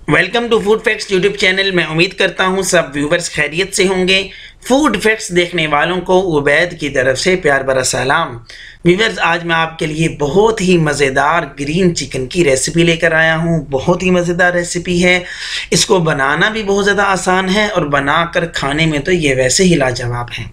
Welcome to food facts YouTube channel. मैं उम्मीद करता हूं सब व्यूवर्स खैरियत से होंगे। फूड फैक्ट्स देखने वालों को उबैद की तरफ से प्यार भरा सलाम। व्यूवर्स, आज मैं आपके लिए बहुत ही मज़ेदार ग्रीन चिकन की रेसिपी लेकर आया हूं। बहुत ही मज़ेदार रेसिपी है। इसको बनाना भी बहुत ज़्यादा आसान है और बनाकर खाने में तो ये वैसे ही लाजवाब है।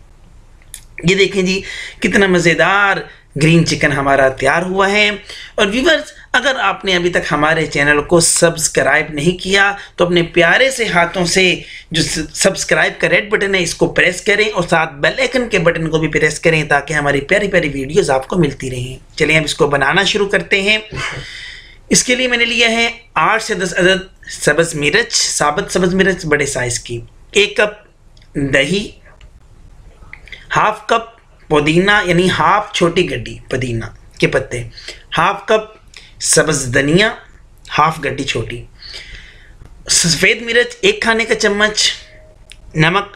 ये देखें जी, कितना मज़ेदार ग्रीन चिकन हमारा तैयार हुआ है। और व्यूवर्स, अगर आपने अभी तक हमारे चैनल को सब्सक्राइब नहीं किया तो अपने प्यारे से हाथों से जो सब्सक्राइब का रेड बटन है इसको प्रेस करें और साथ बेल आइकन के बटन को भी प्रेस करें ताकि हमारी प्यारी प्यारी वीडियोस आपको मिलती रहें। चलिए अब इसको बनाना शुरू करते हैं। इसके लिए मैंने लिया है 8 से 10 अदद सब्ज़ मिर्च, साबुत सब्ज़ मिर्च बड़े साइज़ की, 1 कप दही, हाफ कप पुदीना यानी हाफ छोटी गड्डी पुदीना के पत्ते, हाफ कप सब्ज़ धनिया, हाफ गड्डी छोटी, सफ़ेद मिर्च 1 खाने का चम्मच, नमक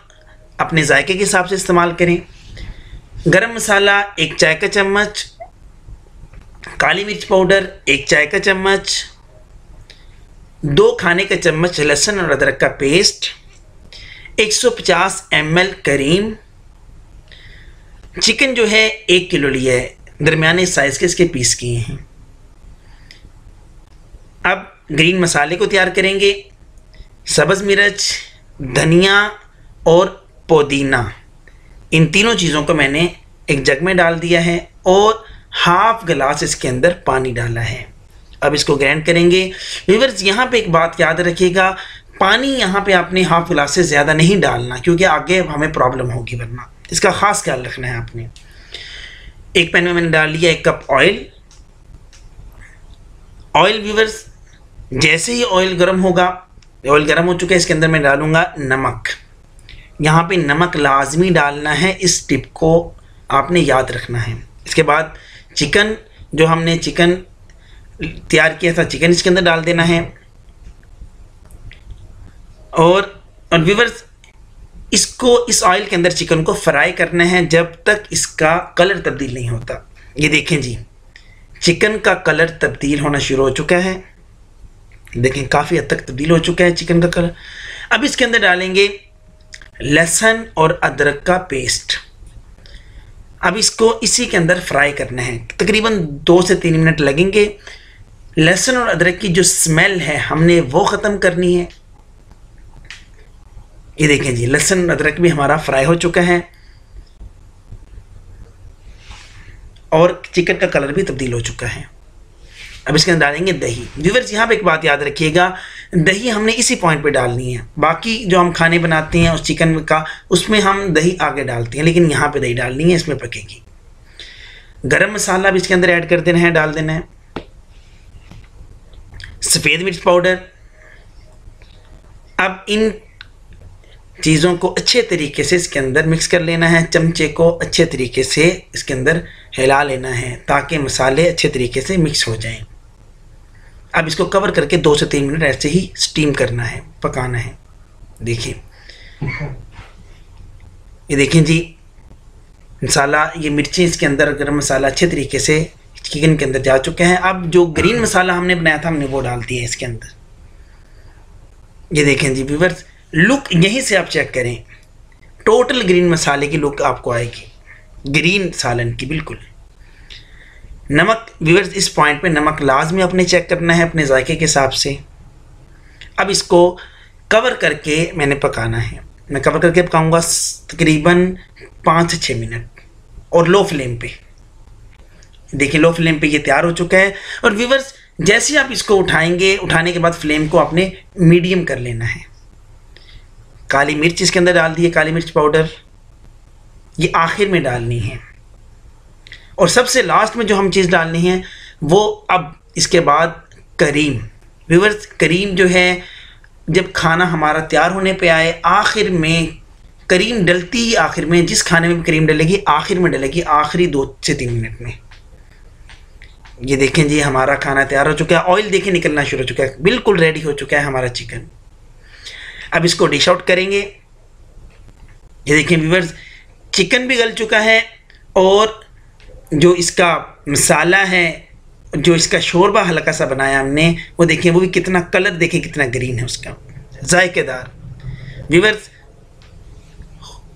अपने जायके के हिसाब से इस्तेमाल करें, गरम मसाला 1 चाय का चम्मच, काली मिर्च पाउडर 1 चाय का चम्मच, 2 खाने का चम्मच लहसुन और अदरक का पेस्ट, 150 ml करीम। चिकन जो है 1 किलो लिया है, दरमियाने साइज़ के इसके पीस किए हैं। अब ग्रीन मसाले को तैयार करेंगे। सब्ज़ मिर्च, धनिया और पुदीना, इन तीनों चीज़ों को मैंने एक जग में डाल दिया है और हाफ गिलास इसके अंदर पानी डाला है। अब इसको ग्राइंड करेंगे। व्यूअर्स, यहाँ पे एक बात याद रखिएगा, पानी यहाँ पे आपने हाफ गिलास से ज़्यादा नहीं डालना क्योंकि आगे हमें प्रॉब्लम होगी, वरना इसका ख़ास ख्याल रखना है आपने। एक पैन में मैंने डाल लिया 1 कप ऑयल। ऑयल व्यूअर्स, जैसे ही ऑयल गर्म होगा, ऑयल गर्म हो चुका है, इसके अंदर मैं डालूंगा नमक। यहाँ पे नमक लाजमी डालना है, इस टिप को आपने याद रखना है। इसके बाद चिकन, जो हमने चिकन तैयार किया था, चिकन इसके अंदर डाल देना है। और व्यूअर्स, इसको इस ऑयल के अंदर चिकन को फ्राई करना है जब तक इसका कलर तब्दील नहीं होता। ये देखें जी, चिकन का कलर तब्दील होना शुरू हो चुका है। देखें, काफ़ी हद तक तब्दील हो चुका है चिकन का कलर। अब इसके अंदर डालेंगे लहसुन और अदरक का पेस्ट। अब इसको इसी के अंदर फ्राई करना है, तकरीबन 2 से 3 मिनट लगेंगे। लहसुन और अदरक की जो स्मेल है हमने वो ख़त्म करनी है। ये देखें जी, लहसुन अदरक भी हमारा फ्राई हो चुका है और चिकन का कलर भी तब्दील हो चुका है। अब इसके अंदर डालेंगे दही। व्यूअर्स, यहाँ पे एक बात याद रखिएगा, दही हमने इसी पॉइंट पे डालनी है। बाकी जो हम खाने बनाते हैं उस चिकन का, उसमें हम दही आगे डालते हैं, लेकिन यहाँ पे दही डालनी है, इसमें पकेगी। गरम मसाला भी इसके अंदर ऐड कर देना है, डाल देना है। सफ़ेद मिर्च पाउडर। अब इन चीज़ों को अच्छे तरीके से इसके अंदर मिक्स कर लेना है। चमचे को अच्छे तरीके से इसके अंदर हिला लेना है ताकि मसाले अच्छे तरीके से मिक्स हो जाएं। अब इसको कवर करके 2 से 3 मिनट ऐसे ही स्टीम करना है, पकाना है। देखिए, ये देखें जी, मसाला, ये मिर्चें इसके अंदर, गरम मसाला अच्छे तरीके से चिकन के अंदर जा चुके हैं। अब जो ग्रीन मसाला हमने बनाया था, हमने वो डाल दिया है इसके अंदर। ये देखें जी व्यूअर्स, लुक यहीं से आप चेक करें, टोटल ग्रीन मसाले की लुक आपको आएगी, ग्रीन सालन की बिल्कुल। नमक व्यूअर्स, इस पॉइंट पे नमक लाजमी अपने चेक करना है अपने जायके के हिसाब से। अब इसको कवर करके मैंने पकाना है। मैं कवर करके पकाऊंगा तकरीबन 5 से 6 मिनट और लो फ्लेम पे। देखिए, लो फ्लेम पे ये तैयार हो चुका है। और व्यूअर्स, जैसे आप इसको उठाएंगे, उठाने के बाद फ्लेम को आपने मीडियम कर लेना है। काली मिर्च इसके अंदर डाल दिए, काली मिर्च पाउडर, ये आखिर में डालनी है। और सबसे लास्ट में जो हम चीज़ डालनी है वो, अब इसके बाद करीम। व्यूअर्स, करीम जो है, जब खाना हमारा तैयार होने पे आए, आखिर में करीम डलती ही, आखिर में जिस खाने में करीम डलेगी आखिर में डलेगी, आखिरी 2 से 3 मिनट में। ये देखें जी, हमारा खाना तैयार हो चुका है। ऑयल देखें निकलना शुरू हो चुका है, बिल्कुल रेडी हो चुका है हमारा चिकन। अब इसको डिश आउट करेंगे। ये देखें व्यूअर्स, चिकन भी गल चुका है और जो इसका मसाला है जो इसका शोरबा हल्का सा बनाया हमने, वो देखिए, वो भी कितना कलर देखिए कितना ग्रीन है उसका, जायकेदार। व्यूअर्स,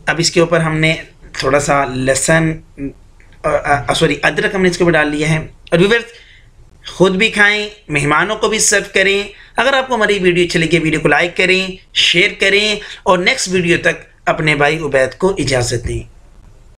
अब इसके ऊपर हमने थोड़ा सा लहसुन सॉरी अदरक हमने इसके ऊपर डाल लिया है। और व्यूअर्स, खुद भी खाएं, मेहमानों को भी सर्व करें। अगर आपको हमारी वीडियो अच्छी लगी, वीडियो को लाइक करें, शेयर करें और नेक्स्ट वीडियो तक अपने भाई उबैद को इजाज़त दें।